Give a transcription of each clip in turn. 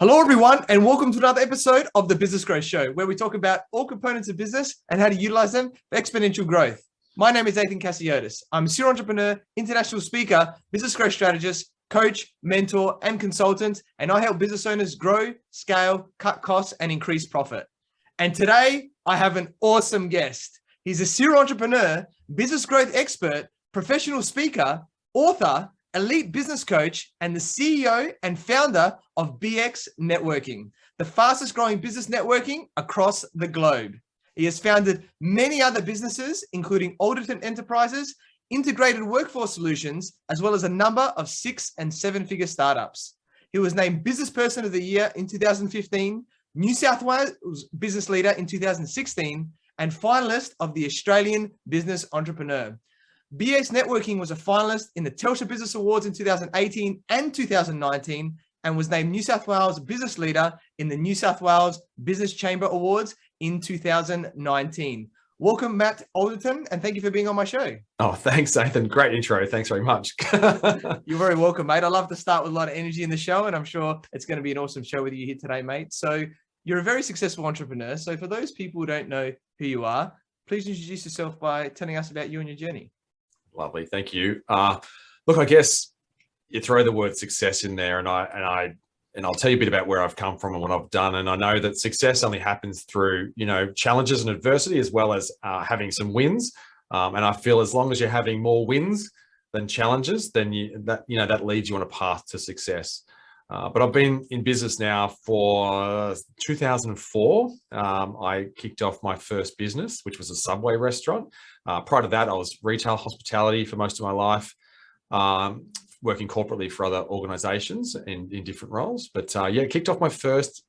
Hello, everyone, and welcome to another episode of the Business Growth Show, where we talk about all components of business and how to utilize them for exponential growth. My name is Athin Cassiotis. I'm a serial entrepreneur, international speaker, business growth strategist, coach, mentor, and consultant, and I help business owners grow, scale, cut costs, and increase profit. And today, I have an awesome guest. He's a serial entrepreneur, business growth expert, professional speaker, author, elite business coach, and the CEO and founder of BX Networking, the fastest growing business networking across the globe. He has founded many other businesses, including Alderton Enterprises, Integrated Workforce Solutions, as well as a number of 6- and 7-figure startups. He was named Business Person of the Year in 2015, New South Wales Business Leader in 2016, and finalist of the Australian Business Entrepreneur. BX Networking was a finalist in the Telstra Business Awards in 2018 and 2019, and was named New South Wales Business Leader in the New South Wales Business Chamber Awards in 2019. Welcome, Matt Alderton, and thank you for being on my show. Oh, thanks, Athin. Great intro. Thanks very much. You're very welcome, mate. I love to start with a lot of energy in the show, and I'm sure it's going to be an awesome show with you here today, mate. So you're a very successful entrepreneur. So for those people who don't know who you are, please introduce yourself by telling us about you and your journey. Lovely, thank you. Look, I guess you throw the word success in there, and I'll tell you a bit about where I've come from and what I've done. And I know that success only happens through challenges and adversity, as well as having some wins. And I feel as long as you're having more wins than challenges, then that leads you on a path to success. But I've been in business now for 2004. I kicked off my first business, which was a Subway restaurant. Prior to that, I was retail hospitality for most of my life, working corporately for other organizations in different roles. But kicked off my first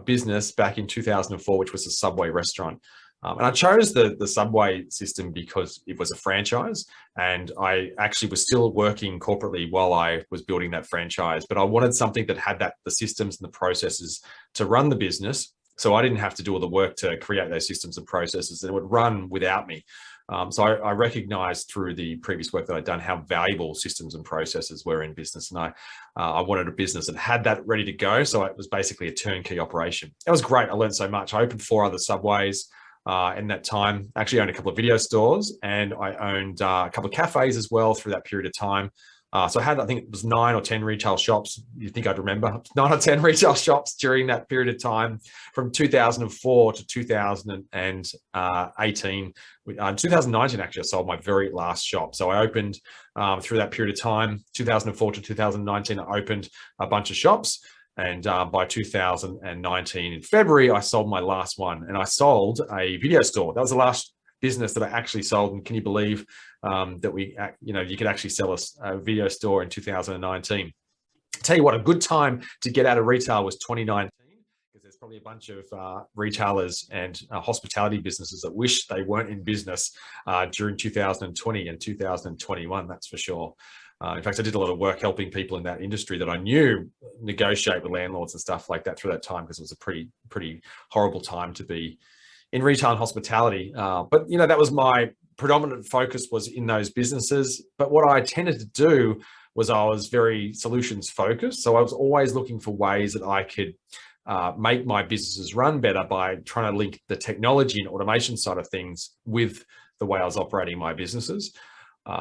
business back in 2004, which was a Subway restaurant. And I chose the Subway system because it was a franchise, and I actually was still working corporately while I was building that franchise. But I wanted something that had the systems and the processes to run the business, so I didn't have to do all the work to create those systems and processes, and it would run without me. So I recognized through the previous work that I'd done how valuable systems and processes were in business. And I wanted a business that had that ready to go. So it was basically a turnkey operation. It was great. I learned so much. I opened 4 other Subways in that time. I actually owned a couple of video stores, and I owned a couple of cafes as well through that period of time. So I had, I think it was 9 or 10 retail shops. You think I'd remember 9 or 10 retail shops during that period of time from 2004 to 2018. 2019, actually, I sold my very last shop. So I opened through that period of time, 2004 to 2019, I opened a bunch of shops. And by 2019 in February, I sold my last one, and I sold a video store. That was the last business that I actually sold. And can you believe that you could actually sell a video store in 2019? Tell you what, a good time to get out of retail was 2019, because there's probably a bunch of retailers and hospitality businesses that wish they weren't in business during 2020 and 2021, that's for sure. In fact, I did a lot of work helping people in that industry that I knew negotiate with landlords and stuff like that through that time, because it was a pretty horrible time to be in retail and hospitality. But that was my predominant focus, was in those businesses. But what I tended to do was I was very solutions focused. So I was always looking for ways that I could make my businesses run better by trying to link the technology and automation side of things with the way I was operating my businesses.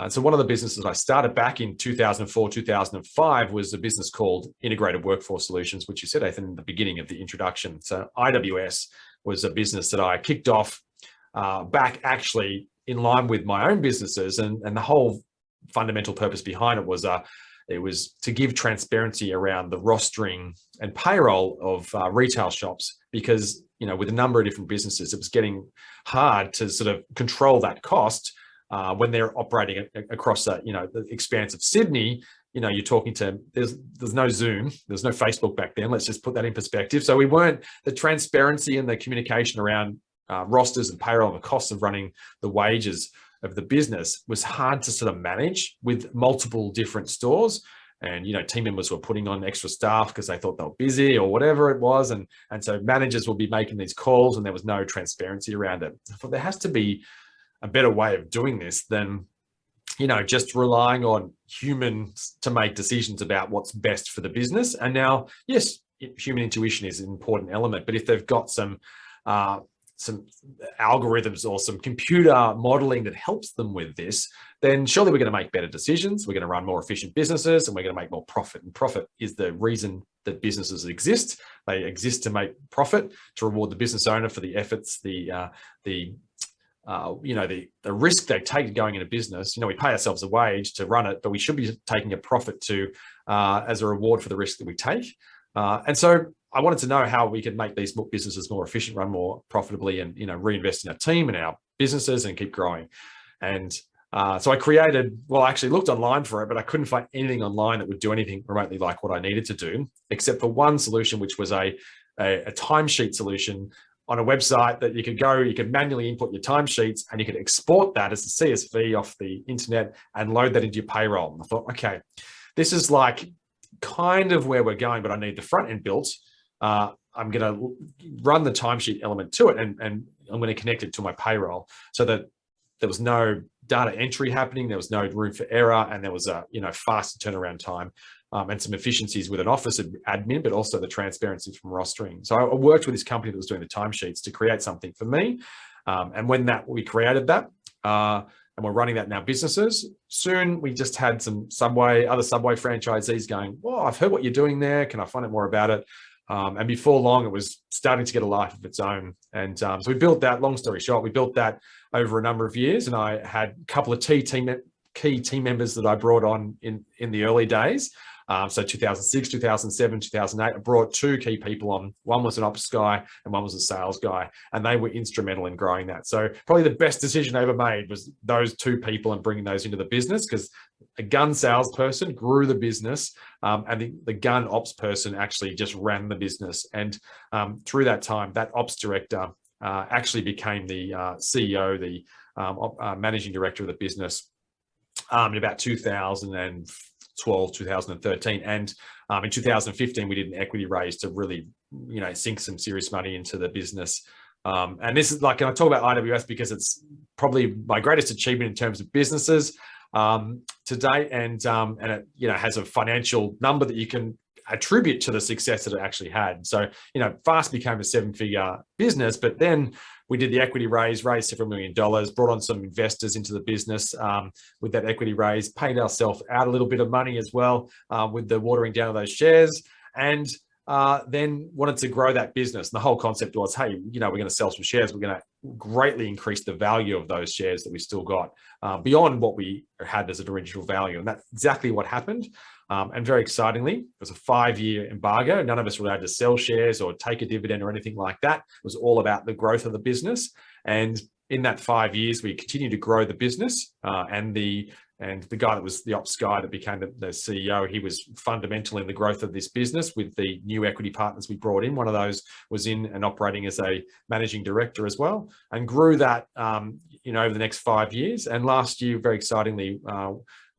So one of the businesses I started back in 2004, 2005 was a business called Integrated Workforce Solutions, which you said, Athin, in the beginning of the introduction. So IWS was a business that I kicked off back actually in line with my own businesses. And the whole fundamental purpose behind it was to give transparency around the rostering and payroll of retail shops, because, with a number of different businesses, it was getting hard to sort of control that cost. When they're operating across the expanse of Sydney, you're talking to, there's no Zoom, there's no Facebook back then. Let's just put that in perspective. So the transparency and the communication around rosters and payroll and the costs of running the wages of the business was hard to sort of manage with multiple different stores. And, team members were putting on extra staff because they thought they were busy or whatever it was. And so managers would be making these calls, and there was no transparency around it. So there has to be a better way of doing this than, just relying on humans to make decisions about what's best for the business. And now, yes, human intuition is an important element. But if they've got some algorithms or some computer modeling that helps them with this, then surely we're going to make better decisions. We're going to run more efficient businesses, and we're going to make more profit. And profit is the reason that businesses exist. They exist to make profit, to reward the business owner for the efforts, the risk they take going into business. We pay ourselves a wage to run it, but we should be taking a profit as a reward for the risk that we take. And so I wanted to know how we could make these businesses more efficient, run more profitably, and reinvest in our team and our businesses and keep growing. And so I actually looked online for it, but I couldn't find anything online that would do anything remotely like what I needed to do, except for one solution, which was a timesheet solution on a website that you could manually input your timesheets, and you could export that as a CSV off the internet and load that into your payroll. And I thought, okay, this is like kind of where we're going, but I need the front end built. I'm going to run the timesheet element to it, and I'm going to connect it to my payroll so that there was no data entry happening, there was no room for error, and there was a faster turnaround time, and some efficiencies with an office admin, but also the transparency from rostering. So I worked with this company that was doing the timesheets to create something for me, and when we created that, and we're running that in our businesses. Soon we just had some other Subway franchisees going, "Well, I've heard what you're doing there. Can I find out more about it?" And before long, it was starting to get a life of its own. And so we built that. Long story short, we built that over a number of years, and I had a couple of key team members that I brought on in the early days. So 2006, 2007, 2008, I brought two key people on. One was an ops guy and one was a sales guy, and they were instrumental in growing that. So probably the best decision I ever made was those two people and bringing those into the business, because a gun salesperson grew the business, and the gun ops person actually just ran the business. And through that time, that ops director actually became the CEO, the managing director of the business in about 2012, 2013. And in 2015, we did an equity raise to really, sink some serious money into the business. And this is like, and I talk about IWS because it's probably my greatest achievement in terms of businesses to date. And it, has a financial number that you can attribute to the success that it actually had. So, fast became a 7-figure business, but then we did the equity raised several $1 million, brought on some investors into the business with that equity raise, paid ourselves out a little bit of money as well with the watering down of those shares, and then wanted to grow that business. And the whole concept was, hey, we're going to sell some shares. We're going to greatly increase the value of those shares that we still got beyond what we had as an original value. And that's exactly what happened. And very excitingly, it was a 5-year embargo. None of us were allowed to sell shares or take a dividend or anything like that. It was all about the growth of the business. And in that 5 years, we continued to grow the business. And the guy that was the ops guy that became the CEO, he was fundamental in the growth of this business with the new equity partners we brought in. One of those was in and operating as a managing director as well, and grew that, over the next 5 years. And last year, very excitingly,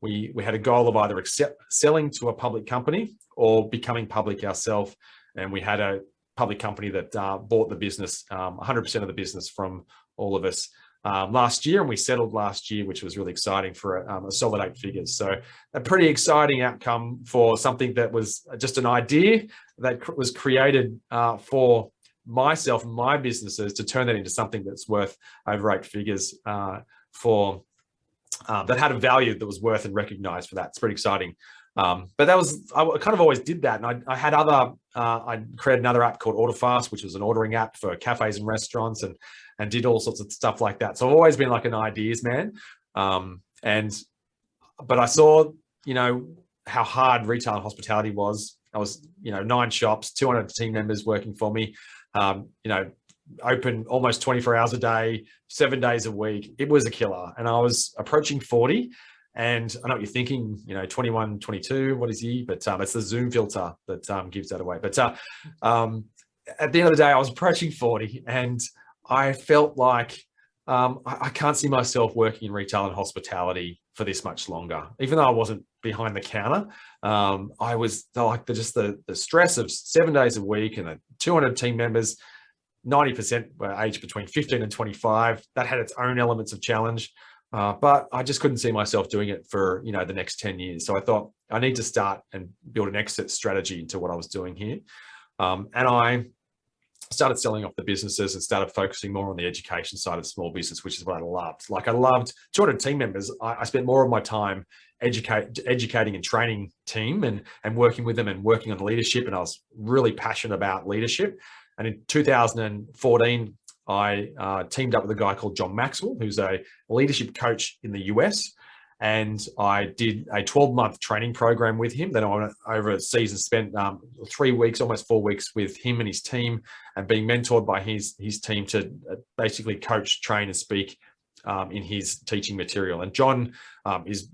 we had a goal of either selling to a public company or becoming public ourselves. And we had a public company that bought the business, 100% of the business from all of us last year. And we settled last year, which was really exciting for a solid 8 figures. So a pretty exciting outcome for something that was just an idea that was created for myself and my businesses, to turn that into something that's worth over 8 figures that had a value that was worth and recognized for that. It's pretty exciting. But I kind of always did that. And I had I created another app called AutoFast, which was an ordering app for cafes and restaurants, and did all sorts of stuff like that. So I've always been like an ideas man. But I saw, how hard retail and hospitality was. I was, 9 shops, 200 team members working for me, open almost 24 hours a day, 7 days a week. It was a killer. And I was approaching 40. And I know what you're thinking, 21, 22, what is he? But it's the Zoom filter that gives that away. But at the end of the day, I was approaching 40, and I felt like I can't see myself working in retail and hospitality for this much longer. Even though I wasn't behind the counter, I was like the stress of 7 days a week and 200 team members, 90% were aged between 15 and 25. That had its own elements of challenge. But I just couldn't see myself doing it for, the next 10 years. So I thought I need to start and build an exit strategy into what I was doing here. And I started selling off the businesses and started focusing more on the education side of small business, which is what I loved. Like I loved 200 team members. I spent more of my time educating and training team and working with them and working on leadership. And I was really passionate about leadership. And in 2014, I teamed up with a guy called John Maxwell, who's a leadership coach in the US. And I did a 12-month training program with him. Then I went over a season, spent 3 weeks, almost 4 weeks with him and his team, and being mentored by his team to basically coach, train, and speak in his teaching material. And John is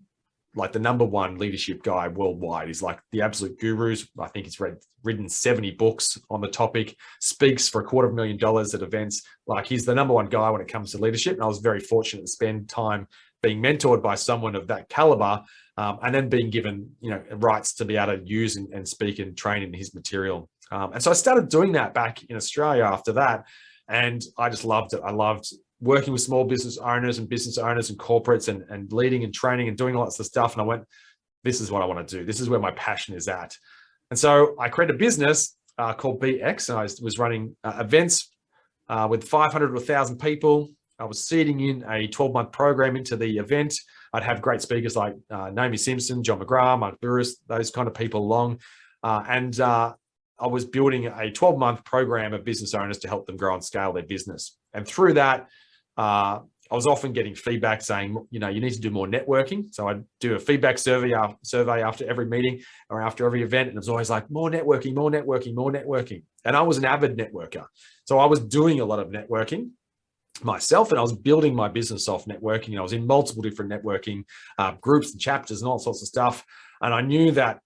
like the #1 leadership guy worldwide. He's like the absolute gurus. I think he's written 70 books on the topic, speaks for $250,000 at events. Like he's the #1 guy when it comes to leadership. And I was very fortunate to spend time being mentored by someone of that caliber, and then being given, rights to be able to use and speak and train in his material. And so I started doing that back in Australia after that. And I just loved it. I loved working with small business owners and corporates and leading and training and doing lots of stuff. And I went, this is what I want to do. This is where my passion is at. And so I created a business called BX, and I was running events with 500 to 1,000 people. I was seeding in a 12-month program into the event. I'd have great speakers like Naomi Simpson, John McGrath, Mark Burris, those kind of people along. And I was building a 12-month program of business owners to help them grow and scale their business. And through that, I was often getting feedback saying, you need to do more networking. So I'd do a feedback survey after every meeting or after every event. And it was always like, more networking, more networking, more networking. And I was an avid networker. So I was doing a lot of networking myself, and I was building my business off networking. I was in multiple different networking groups and chapters and all sorts of stuff. And I knew that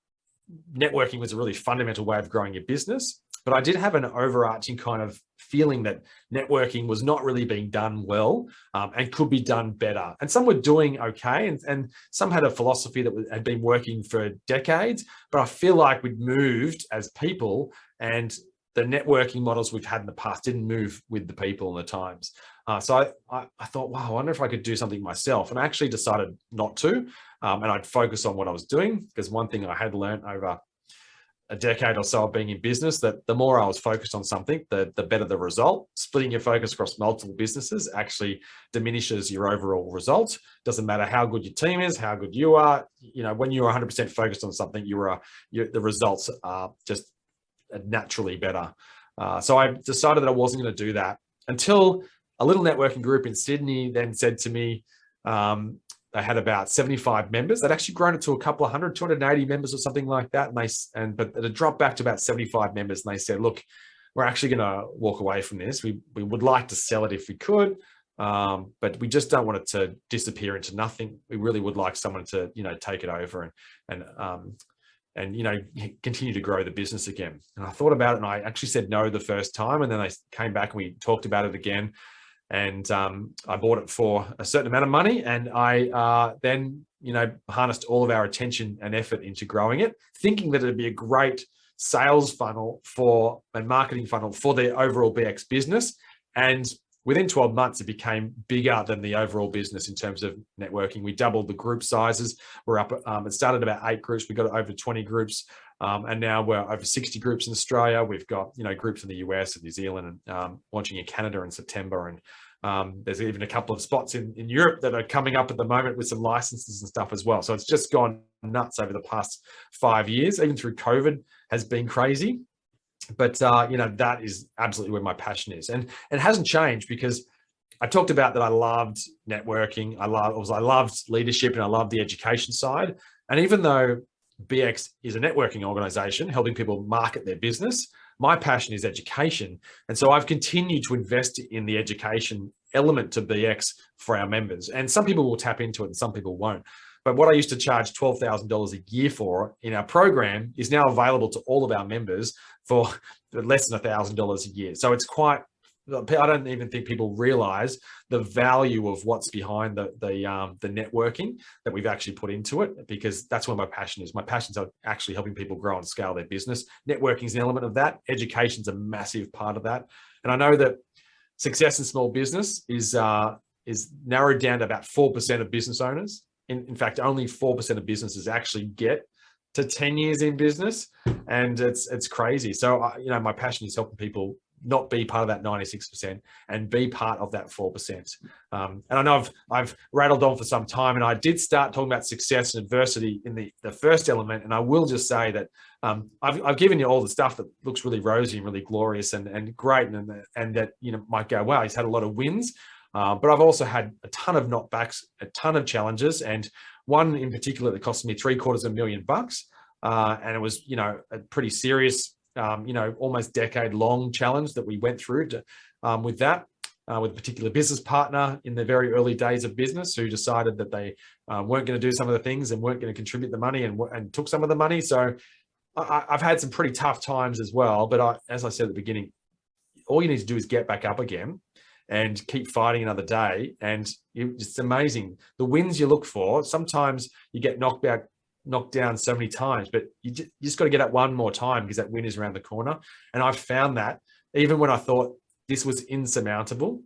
networking was a really fundamental way of growing your business. But I did have an overarching kind of feeling that networking was not really being done well, and could be done better. And some were doing okay, and some had a philosophy that had been working for decades. But I feel like we'd moved as people, and the networking models we've had in the past didn't move with the people and the times. So I thought, wow, I wonder if I could do something myself. And I actually decided not to, and I'd focus on what I was doing, because one thing I had learned over a decade or so of being in business, that the more I was focused on something, the better the result. Splitting your focus across multiple businesses actually diminishes your overall result. Doesn't matter how good your team is, how good you are. When you're 100% focused on something, the results are just naturally better. So I decided that I wasn't going to do that until a little networking group in Sydney then said to me, they had about 75 members. They'd actually grown it to a couple of hundred, 280 members or something like that. But it had dropped back to about 75 members. And they said, look, we're actually going to walk away from this. We would like to sell it if we could, but we just don't want it to disappear into nothing. We really would like someone to, take it over and continue to grow the business again. And I thought about it, and I actually said no the first time. And then they came back and we talked about it again. And I bought it for a certain amount of money, and I then, harnessed all of our attention and effort into growing it, thinking that it'd be a great sales funnel and marketing funnel for the overall BX business. And within 12 months, it became bigger than the overall business in terms of networking. We doubled the group sizes. We're up. It started about 8 groups. We got over 20 groups. And now we're over 60 groups in Australia. We've got, groups in the US and New Zealand, and launching in Canada in September. And there's even a couple of spots in Europe that are coming up at the moment with some licenses and stuff as well. So it's just gone nuts over the past 5 years, even through COVID has been crazy. But, that is absolutely where my passion is. And it hasn't changed, because I talked about that I loved networking. I loved leadership, and I loved the education side. And even though BX is a networking organization helping people market their business, my passion is education. And so I've continued to invest in the education element to BX for our members. And some people will tap into it and some people won't. But what I used to charge $12,000 a year for in our program is now available to all of our members for less than $1,000 a year. So it's quite, I don't even think people realize the value of what's behind the networking that we've actually put into it, because that's where my passion is. My passion is actually helping people grow and scale their business. Networking is an element of that. Education is a massive part of that. And I know that success in small business is narrowed down to about 4% of business owners. In fact, only 4% of businesses actually get to 10 years in business, and it's crazy. So, my passion is helping people not be part of that 96% and be part of that 4%. And I know I've rattled on for some time, and I did start talking about success and adversity in the first element. And I will just say that I've given you all the stuff that looks really rosy and really glorious and great, and that, might go, wow, he's had a lot of wins. But I've also had a ton of knockbacks, a ton of challenges, and one in particular that cost me $750,000. And it was, a pretty serious, almost decade-long challenge that we went through with that, with a particular business partner in the very early days of business who decided that they weren't going to do some of the things and weren't going to contribute the money and took some of the money. So I've had some pretty tough times as well. But as I said at the beginning, all you need to do is get back up again and keep fighting another day. And it's amazing. The wins you look for, sometimes you get knocked down so many times, but you just got to get up one more time because that win is around the corner. And I've found that even when I thought this was insurmountable,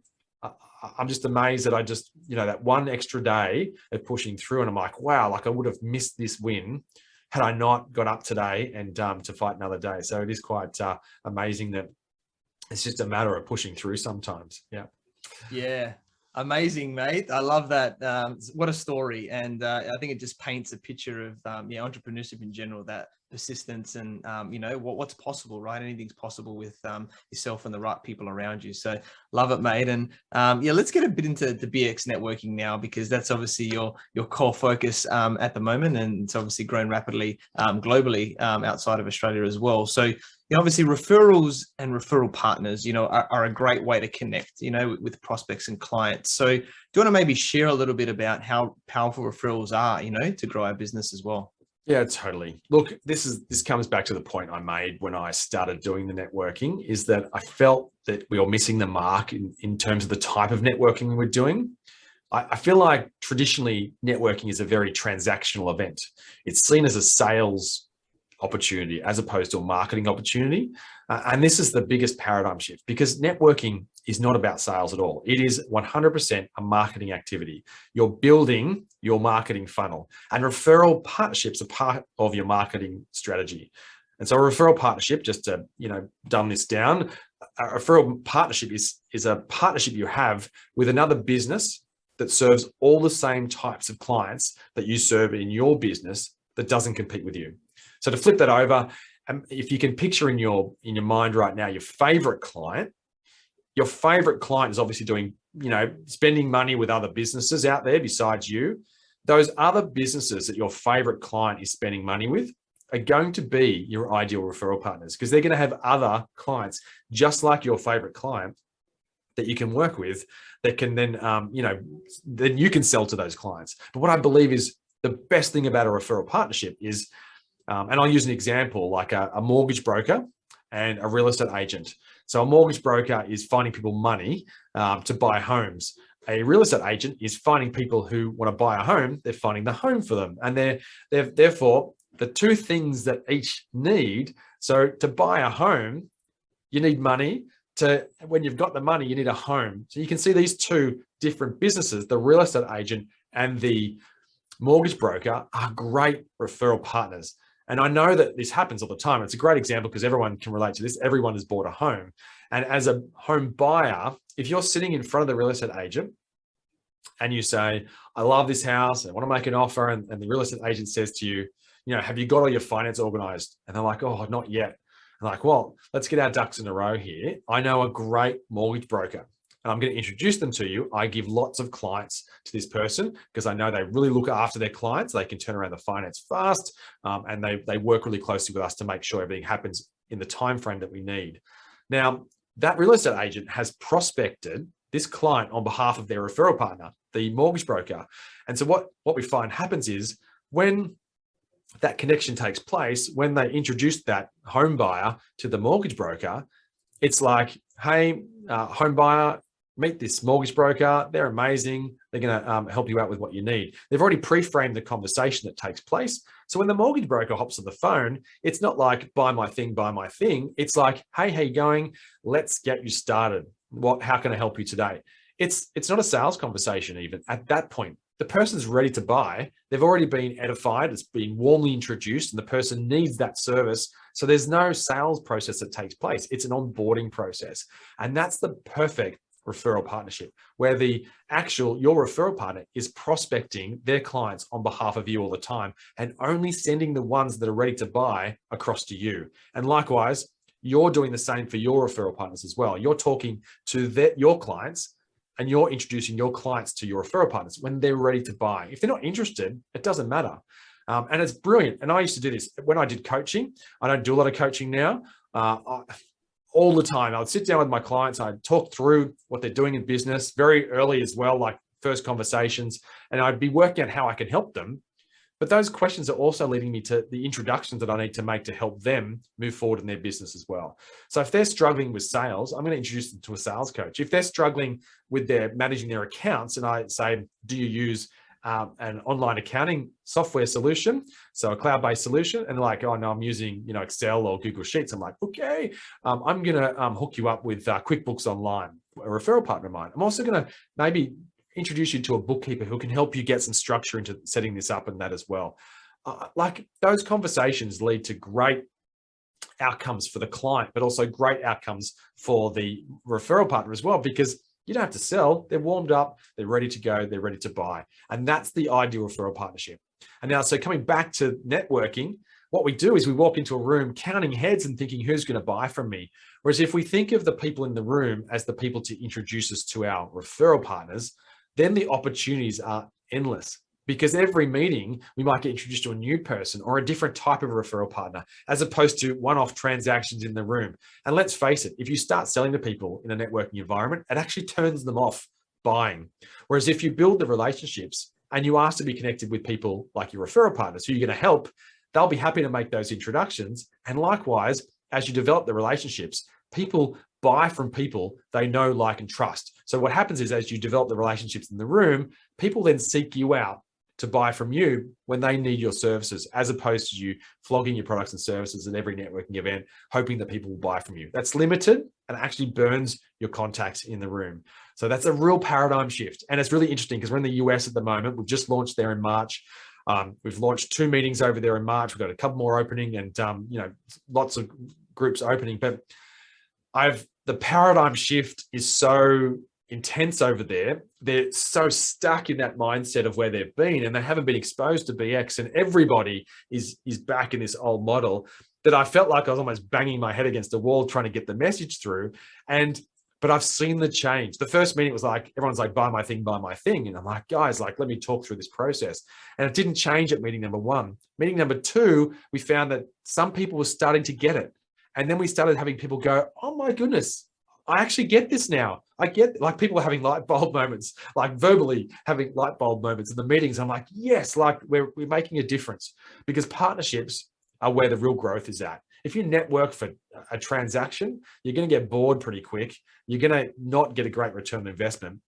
I'm just amazed that I just, that one extra day of pushing through, and I'm like, wow, like I would have missed this win had I not got up today and to fight another day. So it is quite amazing that it's just a matter of pushing through sometimes. Yeah. Yeah. Amazing, mate. I love that. What a story. And I think it just paints a picture of entrepreneurship in general, that persistence and, what's possible, right? Anything's possible with yourself and the right people around you. So love it, mate. And let's get a bit into the BX networking now, because that's obviously your core focus at the moment. And it's obviously grown rapidly globally outside of Australia as well. So obviously referrals and referral partners, are a great way to connect, with prospects and clients. So do you want to maybe share a little bit about how powerful referrals are, to grow our business as well? Yeah, totally. Look, this comes back to the point I made when I started doing the networking, is that I felt that we were missing the mark in terms of the type of networking we were doing. I feel like traditionally networking is a very transactional event. It's seen as a sales opportunity as opposed to a marketing opportunity. And this is the biggest paradigm shift, because networking is not about sales at all. It is 100% a marketing activity. You're building your marketing funnel, and referral partnerships are part of your marketing strategy. And so a referral partnership, just to, dumb this down, a referral partnership is a partnership you have with another business that serves all the same types of clients that you serve in your business, that doesn't compete with you. So to flip that over, if you can picture in your mind right now, your favorite client is obviously doing, spending money with other businesses out there besides you. Those other businesses that your favorite client is spending money with are going to be your ideal referral partners, because they're going to have other clients just like your favorite client that you can work with, that can then, then you can sell to those clients. But what I believe is the best thing about a referral partnership is, and I'll use an example, like a mortgage broker and a real estate agent. So a mortgage broker is finding people money to buy homes. A real estate agent is finding people who want to buy a home. They're finding the home for them. And they're therefore the two things that each need. So to buy a home, you need money. When you've got the money, you need a home. So you can see these two different businesses, the real estate agent and the mortgage broker, are great referral partners. And I know that this happens all the time. It's a great example because everyone can relate to this. Everyone has bought a home. And as a home buyer, if you're sitting in front of the real estate agent and you say, I love this house, I want to make an offer, and the real estate agent says to you, have you got all your finance organized? And they're like, oh, not yet. I'm like, well, let's get our ducks in a row here. I know a great mortgage broker, and I'm going to introduce them to you. I give lots of clients to this person because I know they really look after their clients. They can turn around the finance fast, and they work really closely with us to make sure everything happens in the time frame that we need. Now, that real estate agent has prospected this client on behalf of their referral partner, the mortgage broker. And so what we find happens is, when that connection takes place, when they introduce that home buyer to the mortgage broker, it's like, hey, home buyer, meet this mortgage broker. They're amazing. They're going to help you out with what you need. They've already pre-framed the conversation that takes place. So when the mortgage broker hops on the phone, it's not like, buy my thing, buy my thing. It's like, hey, how you going? Let's get you started. How can I help you today? It's not a sales conversation even at that point. the person's ready to buy. They've already been edified. It's been warmly introduced and the person needs that service. So there's no sales process that takes place. It's an onboarding process. And that's the perfect referral partnership where your referral partner is prospecting their clients on behalf of you all the time and only sending the ones that are ready to buy across to you. And likewise, you're doing the same for your referral partners as well. You're talking to your clients and you're introducing your clients to your referral partners when they're ready to buy. If they're not interested, it doesn't matter. And it's brilliant. And I used to do this when I did coaching. I don't do a lot of coaching now. All the time, I would sit down with my clients. I'd talk through what they're doing in business very early as well, like first conversations, and I'd be working out how I can help them. But those questions are also leading me to the introductions that I need to make to help them move forward in their business as well. So if they're struggling with sales, I'm going to introduce them to a sales coach. If they're struggling with managing their accounts, and I say, do you use an online accounting software solution, so a cloud-based solution, and they're like, oh no, I'm using Excel or Google Sheets. I'm like, okay, I'm gonna hook you up with QuickBooks Online, a referral partner of mine. I'm also gonna maybe introduce you to a bookkeeper who can help you get some structure into setting this up and that as well. Like those conversations lead to great outcomes for the client, but also great outcomes for the referral partner as well, because you don't have to sell. They're warmed up. They're ready to go. They're ready to buy. And that's the ideal referral partnership. And now, so coming back to networking, what we do is we walk into a room counting heads and thinking, who's going to buy from me? Whereas if we think of the people in the room as the people to introduce us to our referral partners, then the opportunities are endless. Because every meeting, we might get introduced to a new person or a different type of referral partner, as opposed to one-off transactions in the room. And let's face it, if you start selling to people in a networking environment, it actually turns them off buying. Whereas if you build the relationships and you ask to be connected with people like your referral partners who you're going to help, they'll be happy to make those introductions. And likewise, as you develop the relationships, people buy from people they know, like, and trust. So what happens is, as you develop the relationships in the room, people then seek you out to buy from you when they need your services, as opposed to you flogging your products and services at every networking event, hoping that people will buy from you. That's limited and actually burns your contacts in the room. So that's a real paradigm shift. And it's really interesting because we're in the US at the moment. We've just launched there in March. We've launched 2 meetings over there in March. We've got a couple more opening and, lots of groups opening, but the paradigm shift is so intense over there. They're so stuck in that mindset of where they've been, and they haven't been exposed to BX, and everybody is back in this old model that I felt like I was almost banging my head against a wall trying to get the message through. But I've seen the change. The first meeting was like, everyone's like, buy my thing, buy my thing. And I'm like, guys, like, let me talk through this process. And it didn't change at meeting number 1. Meeting number 2, we found that some people were starting to get it. And then we started having people go, oh my goodness, I actually get this now. I get, like, people are having light bulb moments, like verbally having light bulb moments in the meetings. I'm like, yes, like we're making a difference, because partnerships are where the real growth is at. If you network for a transaction, you're going to get bored pretty quick. You're going to not get a great return on investment,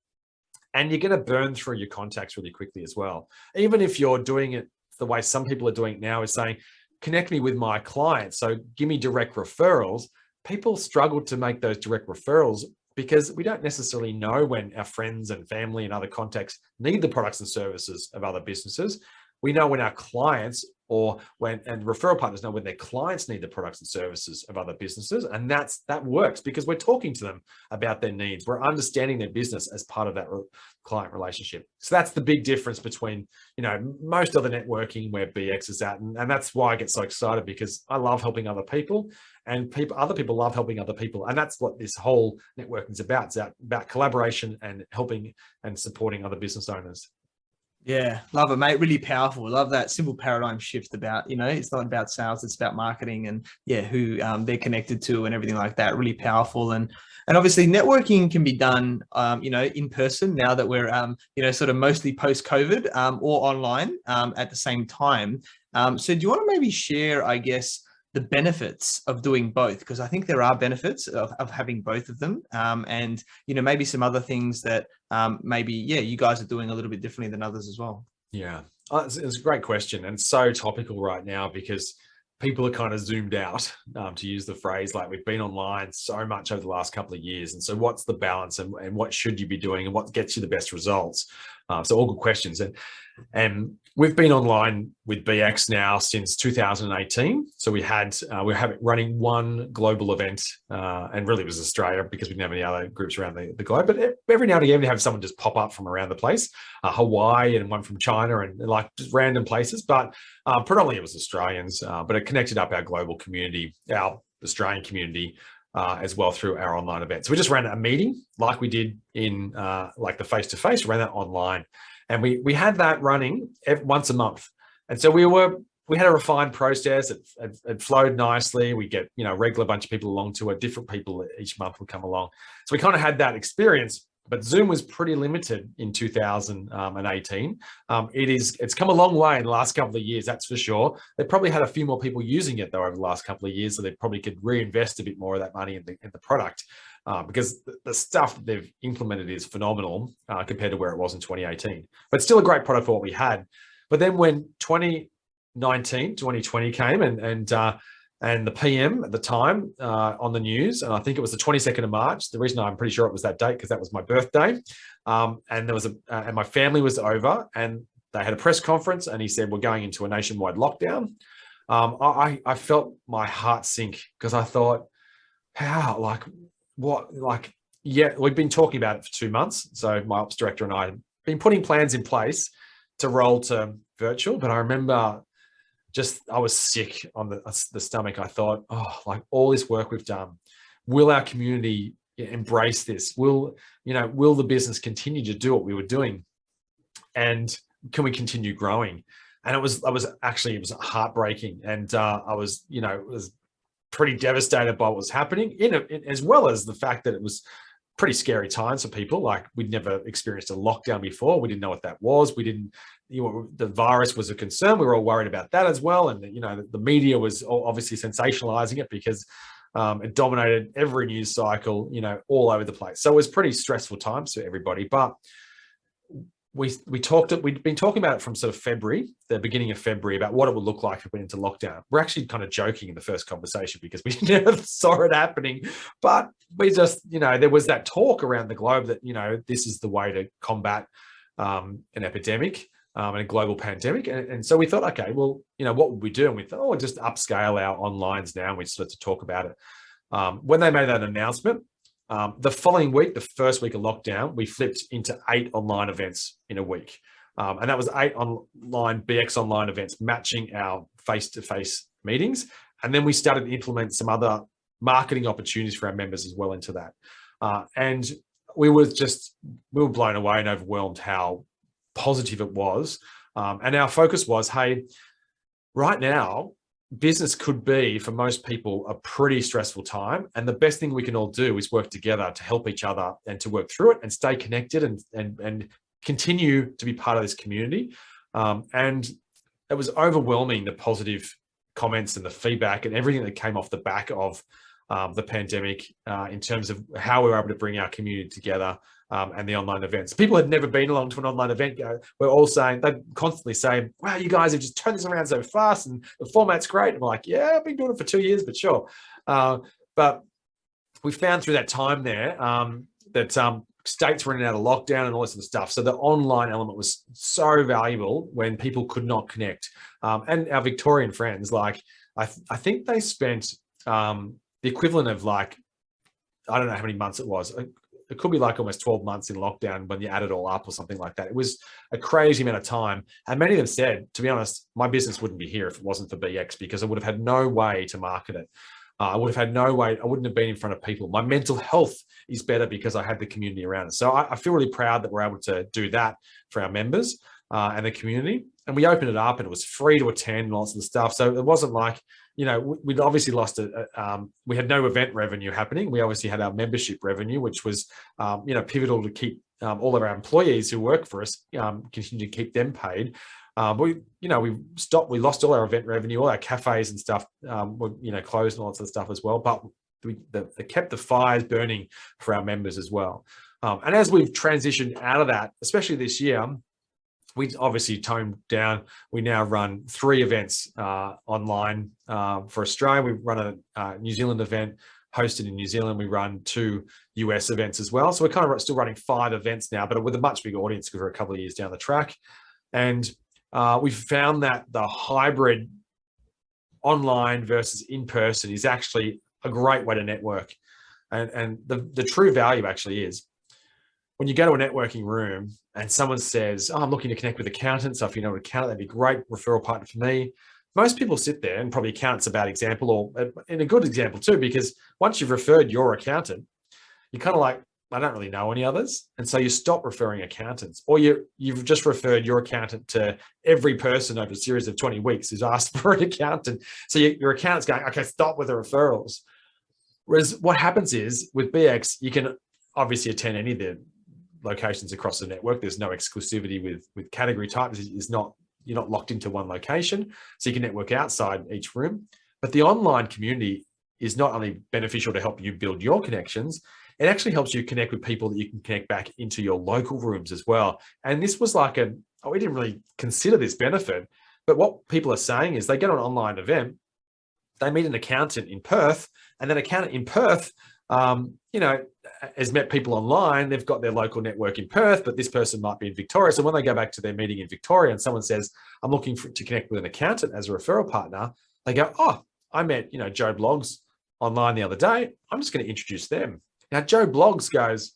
and you're going to burn through your contacts really quickly as well. Even if you're doing it the way some people are doing it now, is saying, connect me with my clients, so give me direct referrals. People struggle to make those direct referrals because we don't necessarily know when our friends and family and other contacts need the products and services of other businesses. We know when our clients and referral partners know when their clients need the products and services of other businesses. And that works because we're talking to them about their needs. We're understanding their business as part of that client relationship. So that's the big difference between, most other networking where BX is at. And that's why I get so excited, because I love helping other people, and other people love helping other people. And that's what this whole networking is about. It's about collaboration and helping and supporting other business owners. Yeah, love it, mate. Really powerful. Love that simple paradigm shift about, it's not about sales, it's about marketing and who they're connected to and everything like that. Really powerful. And obviously networking can be done, in person now that we're, sort of mostly post-COVID or online at the same time. So do you want to maybe share, I guess, the benefits of doing both? Because I think there are benefits of having both of them, and maybe some other things that maybe you guys are doing a little bit differently than others as well. Yeah, it's a great question, and so topical right now, because people are kind of zoomed out, to use the phrase. Like, we've been online so much over the last couple of years, and so what's the balance, and what should you be doing, and what gets you the best results? So all good questions. And we've been online with BX now since 2018. So we're running one global event, and really it was Australia because we didn't have any other groups around the globe. But every now and again, we have someone just pop up from around the place, Hawaii and one from China, and like just random places. But predominantly it was Australians, but it connected up our global community, our Australian community, as well through our online events. So we just ran a meeting like we did in like the face-to-face, ran that online. And we had that running once a month. And so we had a refined process. It flowed nicely. We get, a regular bunch of people along to it. Different people each month would come along. So we kind of had that experience, but Zoom was pretty limited in 2018. It's come a long way in the last couple of years, that's for sure. They probably had a few more people using it though over the last couple of years, so they probably could reinvest a bit more of that money in the product. Because the stuff that they've implemented is phenomenal compared to where it was in 2018. But still a great product for what we had. But then when 2020 came and the PM at the time on the news, and I think it was the 22nd of March. The reason I'm pretty sure it was that date because that was my birthday, and there was and my family was over, and they had a press conference, and he said we're going into a nationwide lockdown. I felt my heart sink because I thought, how we've been talking about it for 2 months. So my ops director and I have been putting plans in place to roll to virtual. But I remember I was sick on the stomach. I thought, all this work we've done, will our community embrace this? Will the business continue to do what we were doing? And can we continue growing? And it was heartbreaking. And I was pretty devastated by what was happening, as well as the fact that it was pretty scary times for people. Like, we'd never experienced a lockdown before. We didn't know what that was. We didn't, the virus was a concern. We were all worried about that as well. And, the media was obviously sensationalizing it because it dominated every news cycle, all over the place. So it was pretty stressful times for everybody. But we'd been talking about it from sort of February, the beginning of February, about what it would look like if we went into lockdown. We're actually kind of joking in the first conversation because we never saw it happening, but we just, there was that talk around the globe that, this is the way to combat an epidemic and a global pandemic. And so we thought, okay, well, what would we do? And we thought, we'll just upscale our onlines now. And we started to talk about it. When they made that announcement, the following week, the first week of lockdown, we flipped into 8 online events in a week. And that was 8 online BX online events matching our face-to-face meetings. And then we started to implement some other marketing opportunities for our members as well into that. And we were blown away and overwhelmed how positive it was. And our focus was, hey, right now, business could be, for most people, a pretty stressful time. And the best thing we can all do is work together to help each other and to work through it and stay connected and continue to be part of this community. And it was overwhelming, the positive comments and the feedback and everything that came off the back of the pandemic in terms of how we were able to bring our community together and the online events. People had never been along to an online event. We're all saying, they're constantly saying, wow, you guys have just turned this around so fast and the format's great. And we're like, yeah, I've been doing it for 2 years, but sure. But we found through that time there that states were in and out of lockdown and all this sort of stuff. So the online element was so valuable when people could not connect. And our Victorian friends, like, I think they spent the equivalent of, like, I don't know how many months it was. It could be like almost 12 months in lockdown when you add it all up or something like that. It was a crazy amount of time. And many of them said, to be honest, my business wouldn't be here if it wasn't for BX, because I would have had no way to market it. I would have had no way. I wouldn't have been in front of people. My mental health is better because I had the community around us. So I feel really proud that we're able to do that for our members and the community. And we opened it up and it was free to attend and lots of the stuff. So it wasn't like, we'd obviously lost we had no event revenue happening. We obviously had our membership revenue, which was, pivotal to keep all of our employees who work for us, continue to keep them paid. We lost all our event revenue, all our cafes and stuff were, closed and all that sort of stuff as well. But they kept the fires burning for our members as well. And as we've transitioned out of that, especially this year, we obviously toned down. We now run 3 events online for Australia. We run a New Zealand event hosted in New Zealand. We run 2 US events as well. So we're kind of still running 5 events now, but with a much bigger audience because we're a couple of years down the track. And we've found that the hybrid online versus in-person is actually a great way to network. And the true value actually is when you go to a networking room and someone says, oh, I'm looking to connect with accountants. So if you know an accountant, that'd be a great referral partner for me. Most people sit there, and probably accountant's a bad example, or in a good example too, because once you've referred your accountant, you're kind of like, I don't really know any others. And so you stop referring accountants, or you've just referred your accountant to every person over a series of 20 weeks who's asked for an accountant. So your accountant's going, okay, stop with the referrals. Whereas what happens is with BX, you can obviously attend any of the locations across the network. There's no exclusivity with category types. You're not locked into one location, so you can network outside each room. But the online community is not only beneficial to help you build your connections, it actually helps you connect with people that you can connect back into your local rooms as well. And this was like we didn't really consider this benefit, but what people are saying is they get an online event, they meet an accountant in Perth, and then accountant in Perth, has met people online. They've got their local network in Perth, but this person might be in Victoria. So when they go back to their meeting in Victoria and someone says, I'm looking to connect with an accountant as a referral partner, they go, oh, I met, Joe Bloggs online the other day. I'm just going to introduce them. Now, Joe Bloggs goes,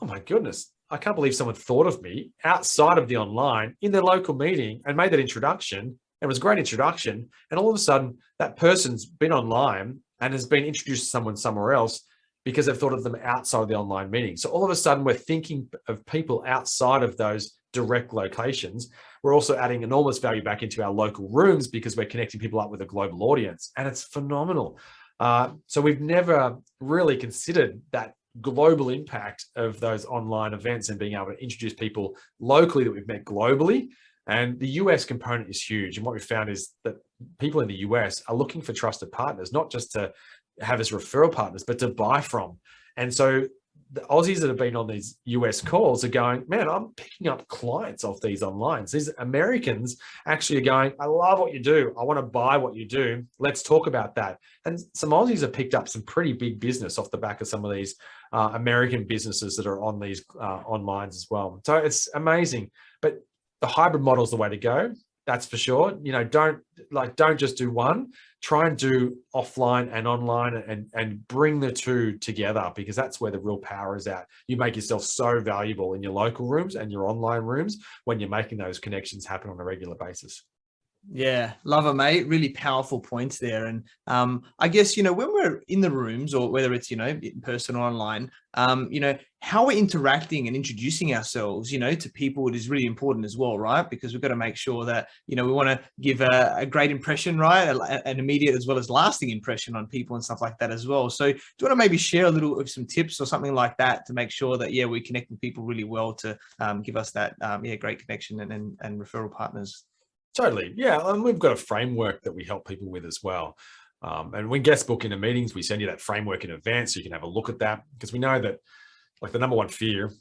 oh my goodness, I can't believe someone thought of me outside of the online in their local meeting and made that introduction. It was a great introduction. And all of a sudden, that person's been online and has been introduced to someone somewhere else because they've thought of them outside of the online meeting. So all of a sudden, we're thinking of people outside of those direct locations. We're also adding enormous value back into our local rooms because we're connecting people up with a global audience. And it's phenomenal. So we've never really considered that global impact of those online events and being able to introduce people locally that we've met globally. And the US component is huge. And what we found is that people in the US are looking for trusted partners, not just to have as referral partners, but to buy from. And so the Aussies that have been on these US calls are going, man, I'm picking up clients off these online. So these Americans actually are going, I love what you do. I want to buy what you do. Let's talk about that. And some Aussies have picked up some pretty big business off the back of some of these American businesses that are on these online as well. So it's amazing. But the hybrid model is the way to go. That's for sure. Don't just do one. Try and do offline and online and bring the two together, because that's where the real power is at. You make yourself so valuable in your local rooms and your online rooms when you're making those connections happen on a regular basis. Yeah, love it, mate. Really powerful points there. And I guess, when we're in the rooms, or whether it's, in person or online, how we're interacting and introducing ourselves, to people is really important as well, right? Because we've got to make sure that, we want to give a great impression, right? An immediate as well as lasting impression on people and stuff like that as well. So do you want to maybe share a little of some tips or something like that to make sure that, we connect with people really well to give us that, great connection and referral partners? Totally. Yeah. And we've got a framework that we help people with as well. And when guest book into meetings, we send you that framework in advance so you can have a look at that, because we know that the number one fear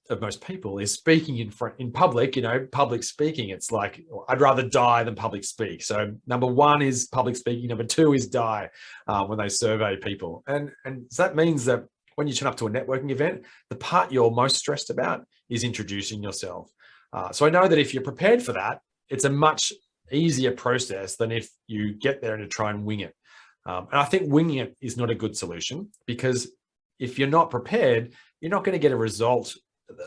of most people is speaking in public, public speaking. It's like, I'd rather die than public speak. So number one is public speaking. Number two is die when they survey people. And so that means that when you turn up to a networking event, the part you're most stressed about is introducing yourself. So I know that if you're prepared for that, it's a much easier process than if you get there and to try and wing it. And I think winging it is not a good solution, because if you're not prepared, you're not going to get a result,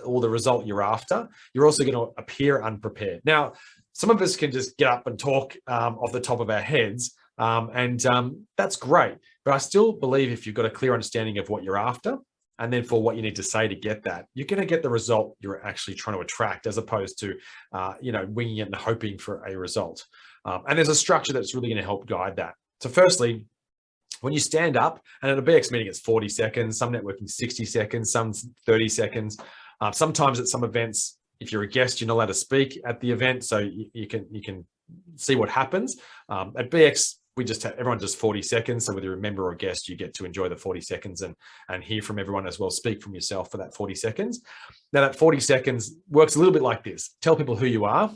or the result you're after. You're also going to appear unprepared. Now, some of us can just get up and talk off the top of our heads, and that's great. But I still believe if you've got a clear understanding of what you're after, and then for what you need to say to get that, you're going to get the result you're actually trying to attract, as opposed to, winging it and hoping for a result. And there's a structure that's really going to help guide that. So firstly, when you stand up, and at a BX meeting, it's 40 seconds, some networking 60 seconds, some 30 seconds. Sometimes at some events, if you're a guest, you're not allowed to speak at the event, so you can see what happens. At BX, everyone does 40 seconds. So whether you're a member or a guest, you get to enjoy the 40 seconds and hear from everyone as well, speak from yourself for that 40 seconds. Now that 40 seconds works a little bit like this. Tell people who you are,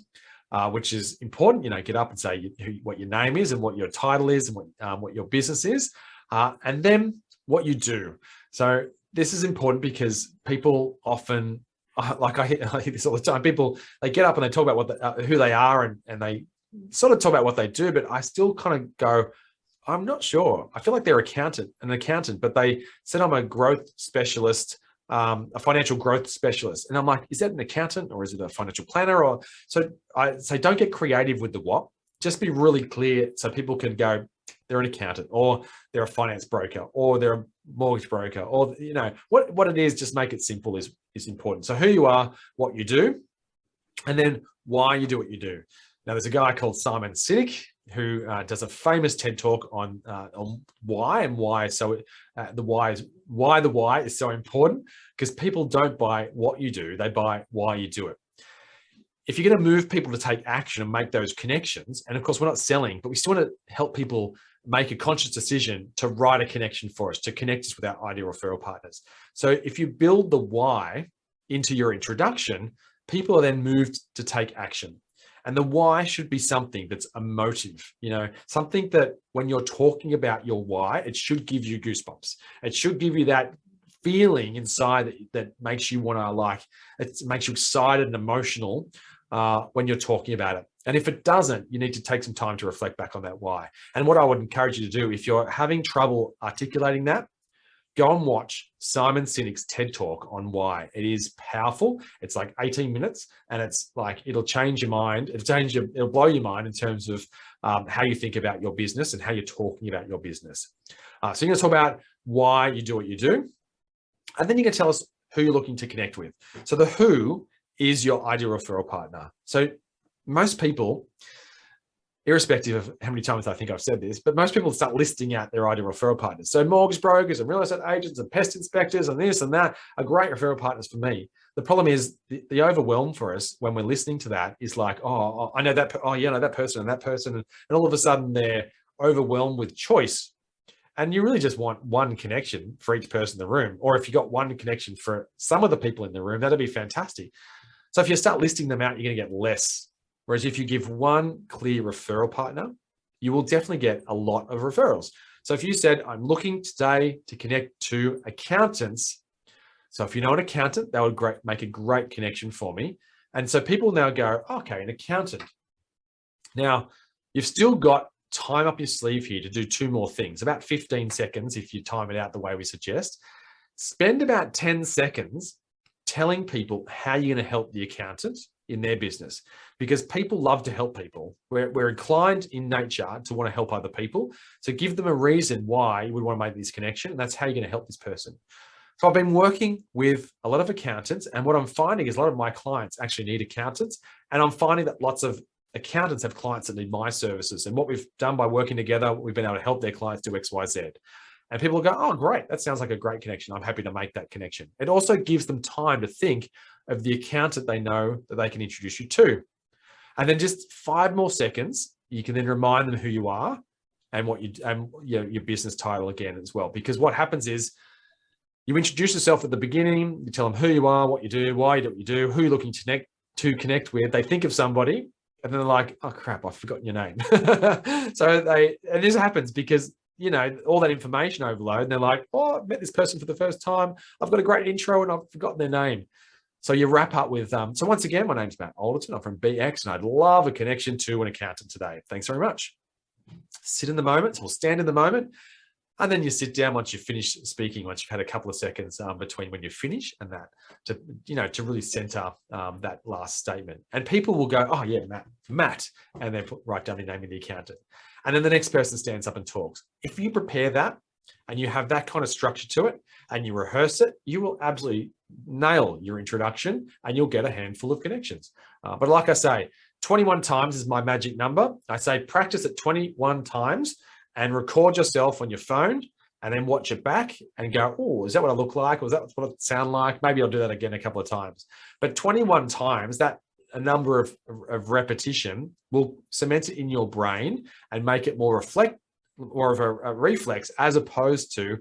which is important. Get up and say what your name is and what your title is and what your business is. And then what you do. So this is important because people often, like I hear this all the time, people, they get up and they talk about who they are and they sort of talk about what they do, but I still kind of go, I'm not sure. I feel like they're an accountant, but they said I'm a growth specialist, a financial growth specialist. And I'm like, is that an accountant or is it a financial planner? Or so I say, don't get creative with the what. Just be really clear so people can go, they're an accountant, or they're a finance broker, or they're a mortgage broker, or what it is. Just make it simple is important. So who you are, what you do, and then why you do what you do. Now, there's a guy called Simon Sinek who does a famous TED talk on why and why. So the why is so important, because people don't buy what you do, they buy why you do it. If you're going to move people to take action and make those connections, and of course we're not selling, but we still want to help people make a conscious decision to write a connection for us, to connect us with our ideal referral partners. So if you build the why into your introduction, people are then moved to take action. And the why should be something that's emotive, something that when you're talking about your why, it should give you goosebumps. It should give you that feeling inside that makes you want to it makes you excited and emotional when you're talking about it. And if it doesn't, you need to take some time to reflect back on that why. And what I would encourage you to do, if you're having trouble articulating that, go and watch Simon Sinek's TED Talk on why. It is powerful. It's like 18 minutes, and it's like, it'll change your mind. It'll blow your mind in terms of how you think about your business and how you're talking about your business. So you're going to talk about why you do what you do. And then you can tell us who you're looking to connect with. So the who is your ideal referral partner. So most people, irrespective of how many times I think I've said this, but most people start listing out their ideal referral partners. So mortgage brokers and real estate agents and pest inspectors and this and that are great referral partners for me. The problem is the overwhelm for us when we're listening to that is like, oh, I know that. Oh, yeah, I know that person and that person. And all of a sudden they're overwhelmed with choice. And you really just want one connection for each person in the room. Or if you got one connection for some of the people in the room, that'd be fantastic. So if you start listing them out, you're going to get less. Whereas if you give one clear referral partner, you will definitely get a lot of referrals. So if you said, I'm looking today to connect to accountants. So if you know an accountant, that would make a great connection for me. And so people now go, okay, an accountant. Now, you've still got time up your sleeve here to do two more things, about 15 seconds if you time it out the way we suggest. Spend about 10 seconds telling people how you're going to help the accountant in their business, because people love to help people. We're inclined in nature to want to help other people. So give them a reason why you would want to make this connection, and that's how you're going to help this person. So I've been working with a lot of accountants, and what I'm finding is a lot of my clients actually need accountants, and I'm finding that lots of accountants have clients that need my services. And what we've done by working together, we've been able to help their clients do X, Y, Z. And people go, oh, great. That sounds like a great connection. I'm happy to make that connection. It also gives them time to think of the accountant they know that they can introduce you to. And then just 5 more seconds, you can then remind them who you are and what your business title again as well. Because what happens is you introduce yourself at the beginning, you tell them who you are, what you do, why you do what you do, who you're looking to connect with. They think of somebody and then they're like, oh crap, I've forgotten your name. And this happens because all that information overload, and they're like, oh, I've met this person for the first time. I've got a great intro and I've forgotten their name. So you wrap up with, so once again, my name's Matt Alderton. I'm from BX and I'd love a connection to an accountant today. Thanks very much. Sit in the moment or stand in the moment. And then you sit down once you've finished speaking, once you've had a couple of seconds between when you finish and that, to really center that last statement. And people will go, oh yeah, Matt, and then write down the name of the accountant. And then the next person stands up and talks. If you prepare that and you have that kind of structure to it and you rehearse it, you will absolutely nail your introduction and you'll get a handful of connections. But like I say, 21 times is my magic number. I say practice it 21 times and record yourself on your phone and then watch it back and go, oh, is that what I look like? Or is that what it sound like? Maybe I'll do that again a couple of times. But 21 times, that a number of repetition will cement it in your brain and make it more of a reflex as opposed to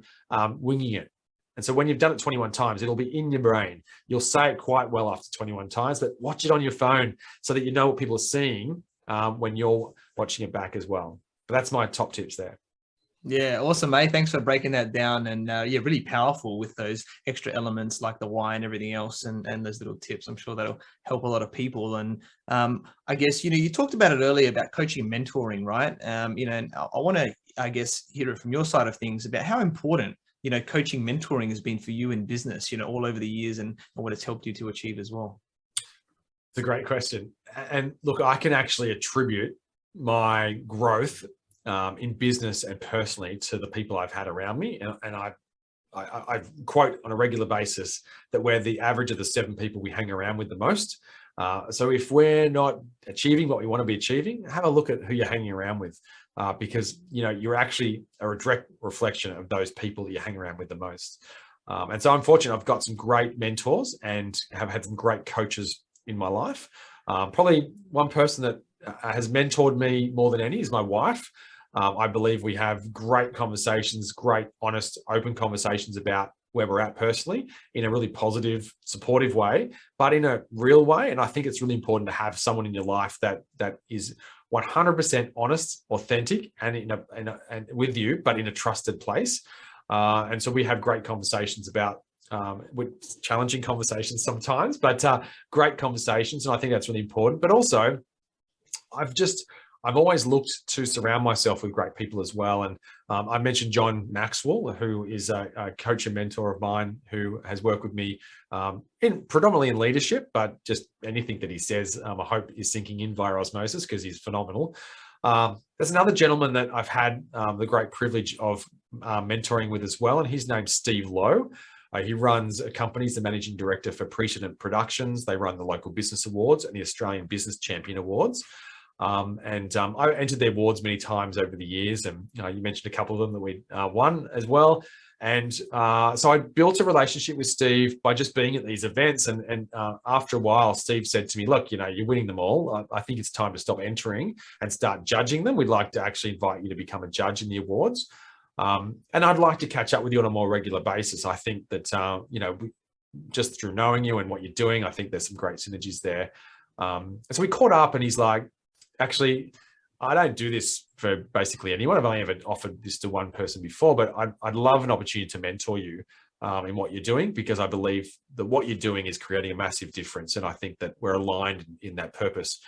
winging it. And so when you've done it 21 times, it'll be in your brain. You'll say it quite well after 21 times, but watch it on your phone so that you know what people are seeing when you're watching it back as well. But that's my top tips there. Yeah, awesome, mate. Thanks for breaking that down. And yeah, really powerful with those extra elements like the why and everything else, and those little tips. I'm sure that'll help a lot of people. And I guess, you talked about it earlier about coaching and mentoring, right? And I want to, I guess, hear it from your side of things about how important, coaching, mentoring has been for you in business, all over the years, and what it's helped you to achieve as well. It's a great question. And look, I can actually attribute my growth in business and personally to the people I've had around me. And I quote on a regular basis that we're the average of the 7 people we hang around with the most. So if we're not achieving what we want to be achieving, have a look at who you're hanging around with, because you're actually a direct reflection of those people that you hang around with the most. And so I'm fortunate I've got some great mentors and have had some great coaches in my life. Probably one person that has mentored me more than any is my wife. I believe we have great conversations, great, honest, open conversations about where we're at personally in a really positive, supportive way, but in a real way. And I think it's really important to have someone in your life that is 100% honest, authentic, and and with you, but in a trusted place. And so we have great conversations about with challenging conversations sometimes, but great conversations. And I think that's really important. But also, I've always looked to surround myself with great people as well. And I mentioned John Maxwell, who is a coach and mentor of mine, who has worked with me predominantly in leadership, but just anything that he says, I hope is sinking in via osmosis, because he's phenomenal. There's another gentleman that I've had the great privilege of mentoring with as well, and his name's Steve Lowe. He runs a company. He's the managing director for Precedent Productions. They run the local business awards and the Australian Business Champion Awards. I entered the awards many times over the years, and you mentioned a couple of them that we won as well. And so I built a relationship with Steve by just being at these events. And after a while, Steve said to me, look, you're winning them all. I think it's time to stop entering and start judging them. We'd like to actually invite you to become a judge in the awards. And I'd like to catch up with you on a more regular basis. I think that, just through knowing you and what you're doing, I think there's some great synergies there. And so we caught up, and he's like, actually, I don't do this for basically anyone. I've only ever offered this to one person before, but I'd love an opportunity to mentor you in what you're doing, because I believe that what you're doing is creating a massive difference. And I think that we're aligned in that purpose.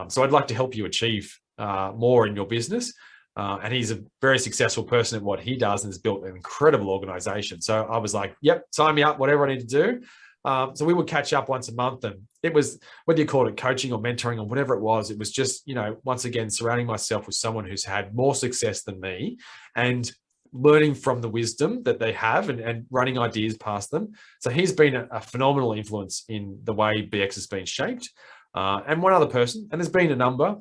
So I'd like to help you achieve more in your business. And he's a very successful person at what he does and has built an incredible organization. So I was like, yep, sign me up, whatever I need to do. So we would catch up once a month, and it was, whether you call it coaching or mentoring or whatever it was just, once again, surrounding myself with someone who's had more success than me and learning from the wisdom that they have and running ideas past them. So he's been a phenomenal influence in the way BX has been shaped. And one other person, and there's been a number,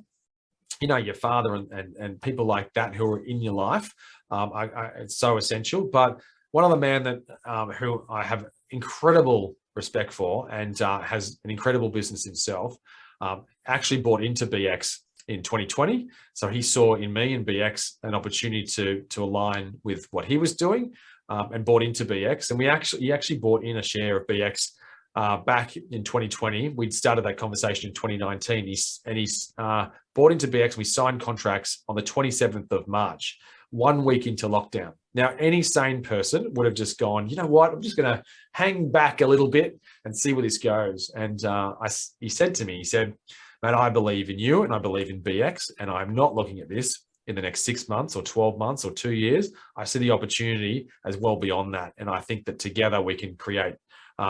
your father and people like that who are in your life. It's so essential. But one other man that who I have incredible respect for and has an incredible business himself, actually bought into BX in 2020. So he saw in me and BX an opportunity to align with what he was doing, and bought into BX. And he actually bought in a share of BX back in 2020. We'd started that conversation in 2019. He's bought into BX. We signed contracts on the 27th of March, 1 week into lockdown. Now, any sane person would have just gone, you know what, I'm just going to hang back a little bit and see where this goes. And he said to me, he said, Matt, I believe in you and I believe in BX, and I'm not looking at this in the next 6 months or 12 months or 2 years. I see the opportunity as well beyond that. And I think that together we can create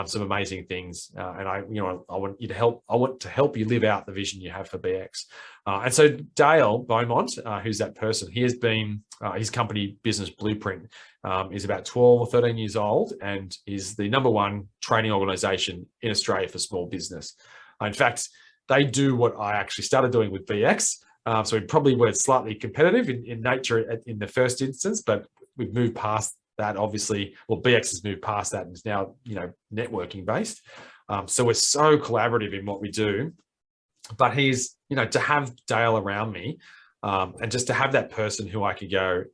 some amazing things. And I want to help you live out the vision you have for BX. And so Dale Beaumont, who's that person, he has been, his company Business Blueprint is about 12 or 13 years old and is the #1 training organization in Australia for small business. In fact, they do what I actually started doing with BX. So we probably were slightly competitive in nature in the first instance, but we've moved past that, obviously. Well, BX has moved past that and is now, networking based. So we're so collaborative in what we do. But he's, to have Dale around me, and just to have that person who I could go,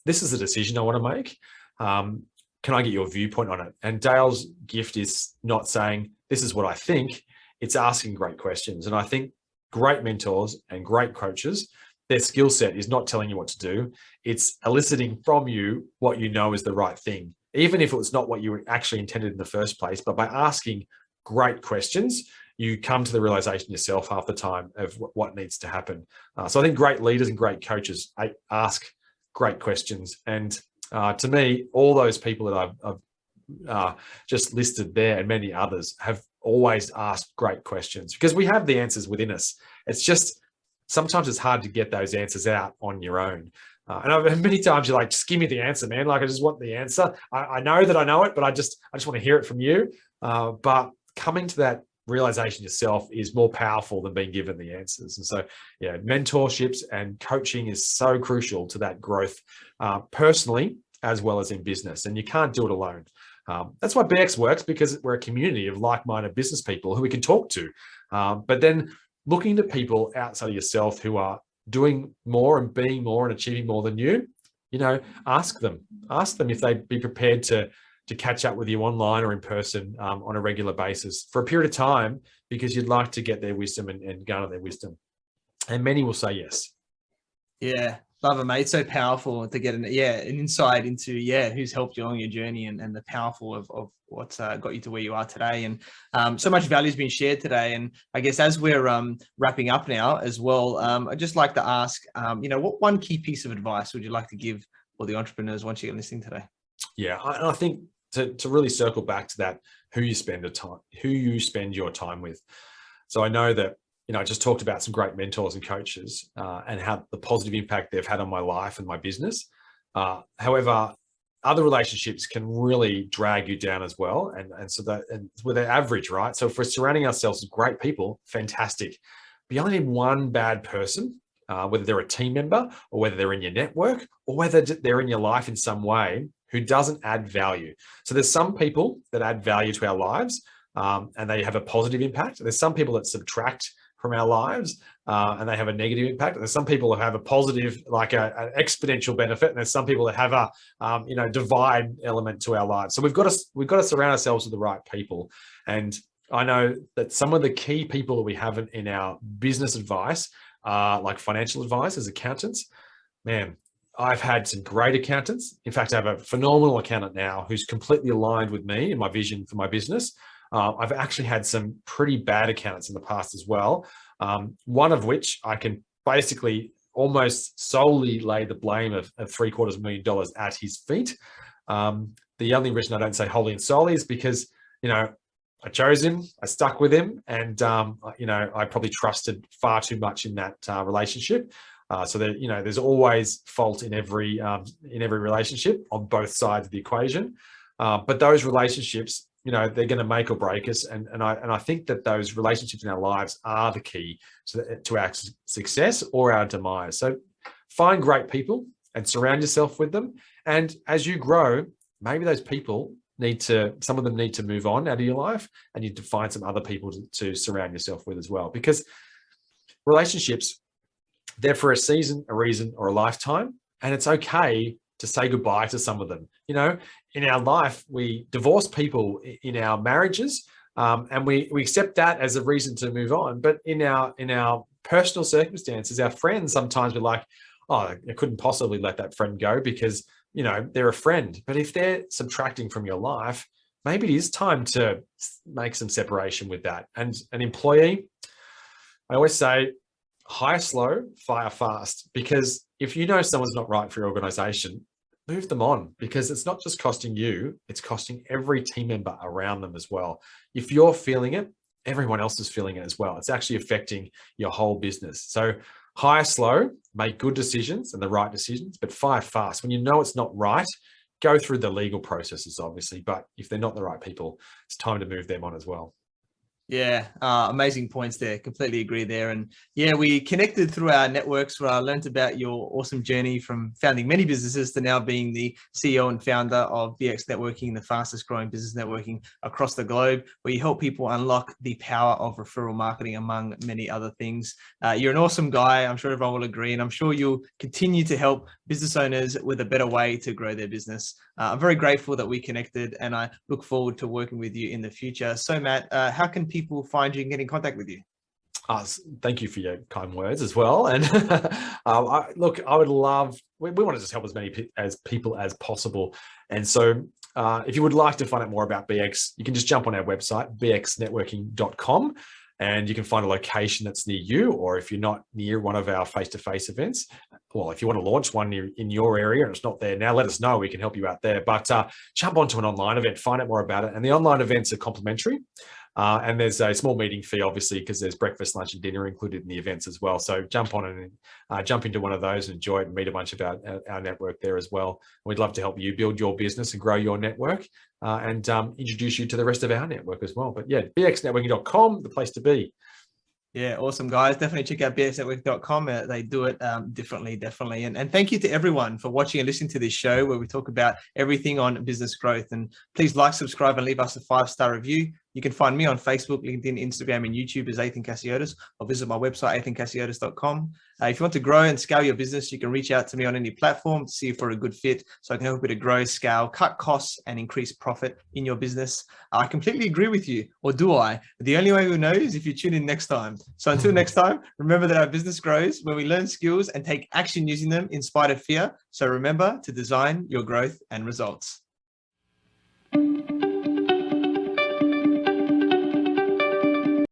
this is a decision I want to make. Can I get your viewpoint on it? And Dale's gift is not saying, this is what I think. It's asking great questions. And I think great mentors and great coaches their skill set is not telling you what to do. It's eliciting from you what you know is the right thing, even if it was not what you actually intended in the first place. But by asking great questions, you come to the realization yourself half the time of what needs to happen. So I think great leaders and great coaches ask great questions. And to me, all those people that I've just listed there and many others have always asked great questions, because we have the answers within us. It's just sometimes it's hard to get those answers out on your own. And I've many times you're like, just give me the answer, man. Like, I just want the answer. I know that I know it, but I just want to hear it from you. But coming to that realization yourself is more powerful than being given the answers. And so, yeah, mentorships and coaching is so crucial to that growth, personally, as well as in business. And you can't do it alone. That's why BX works, because we're a community of like-minded business people who we can talk to. But then looking to people outside of yourself who are doing more and being more and achieving more than you, ask them if they'd be prepared to catch up with you online or in person on a regular basis for a period of time, because you'd like to get their wisdom and garner their wisdom. And many will say yes. Yeah. Love it, mate. It's so powerful to get an insight into who's helped you along your journey and the powerful of what's got you to where you are today. And so much value has been shared today. And I guess as we're wrapping up now as well, I'd just like to ask, what one key piece of advice would you like to give all the entrepreneurs once you're listening today? Yeah, I think to really circle back to that, who you spend your time with. So I know that, I just talked about some great mentors and coaches and how the positive impact they've had on my life and my business. However, other relationships can really drag you down as well. And so they're average, right? So if we're surrounding ourselves with great people, fantastic. But you only need one bad person, whether they're a team member or whether they're in your network or whether they're in your life in some way, who doesn't add value. So there's some people that add value to our lives and they have a positive impact. There's some people that subtract from our lives and they have a negative impact. And there's some people that have a positive, like an exponential benefit. And there's some people that have a, divide element to our lives. So we've got to surround ourselves with the right people. And I know that some of the key people that we have in our business advice, like financial advisors, accountants, man, I've had some great accountants. In fact, I have a phenomenal accountant now who's completely aligned with me and my vision for my business. I've actually had some pretty bad accountants in the past as well. One of which I can basically almost solely lay the blame of $750,000 at his feet. The only reason I don't say wholly and solely is because, I chose him, I stuck with him, and, I probably trusted far too much in that relationship. So that, there's always fault in every relationship on both sides of the equation. But those relationships, they're going to make or break us. And I think that those relationships in our lives are the key to our success or our demise. So find great people and surround yourself with them. And as you grow, maybe those people some of them need to move on out of your life, and you need to find some other people to surround yourself with as well. Because relationships, they're for a season, a reason, or a lifetime. And it's okay to say goodbye to some of them. In our life, we divorce people in our marriages, and we accept that as a reason to move on. But in our personal circumstances, our friends, sometimes we're like, oh, I couldn't possibly let that friend go because, they're a friend. But if they're subtracting from your life, maybe it is time to make some separation with that. And an employee, I always say, hire slow, fire fast, because if someone's not right for your organization, move them on, because it's not just costing you, it's costing every team member around them as well. If you're feeling it, everyone else is feeling it as well. It's actually affecting your whole business. So hire slow, make good decisions and the right decisions, but fire fast. When it's not right, go through the legal processes, obviously, but if they're not the right people, it's time to move them on as well. Yeah, amazing points there. Completely agree there. And we connected through our networks where I learned about your awesome journey from founding many businesses to now being the CEO and founder of BX Networking, the fastest growing business networking across the globe, where you help people unlock the power of referral marketing, among many other things. You're an awesome guy. I'm sure everyone will agree. And I'm sure you'll continue to help business owners with a better way to grow their business. I'm very grateful that we connected, and I look forward to working with you in the future. So Matt, how can people find you and get in contact with you? Thank you for your kind words as well. And I would love, we want to just help as many people as possible. And so if you would like to find out more about BX, you can just jump on our website, bxnetworking.com, and you can find a location that's near you, or if you're not near one of our face-to-face events, well, if you want to launch one in your area and it's not there now, let us know. We can help you out there. But jump onto an online event, find out more about it. And the online events are complimentary. And there's a small meeting fee, obviously, because there's breakfast, lunch, and dinner included in the events as well. So jump on and jump into one of those and enjoy it and meet a bunch of our network there as well. We'd love to help you build your business and grow your network and introduce you to the rest of our network as well. But yeah, bxnetworking.com, the place to be. Yeah, awesome, guys. Definitely check out bxnetwork.com. They do it differently, definitely. And thank you to everyone for watching and listening to this show where we talk about everything on business growth. And please like, subscribe, and leave us a 5-star review. You can find me on Facebook, LinkedIn, Instagram, and YouTube as Athin Cassiotis, or visit my website, athincassiotis.com. If you want to grow and scale your business, you can reach out to me on any platform to see if we're a good fit, so I can help you to grow, scale, cut costs, and increase profit in your business. I completely agree with you, or do I? The only way we know is if you tune in next time. So until next time, remember that our business grows when we learn skills and take action using them in spite of fear. So remember to design your growth and results.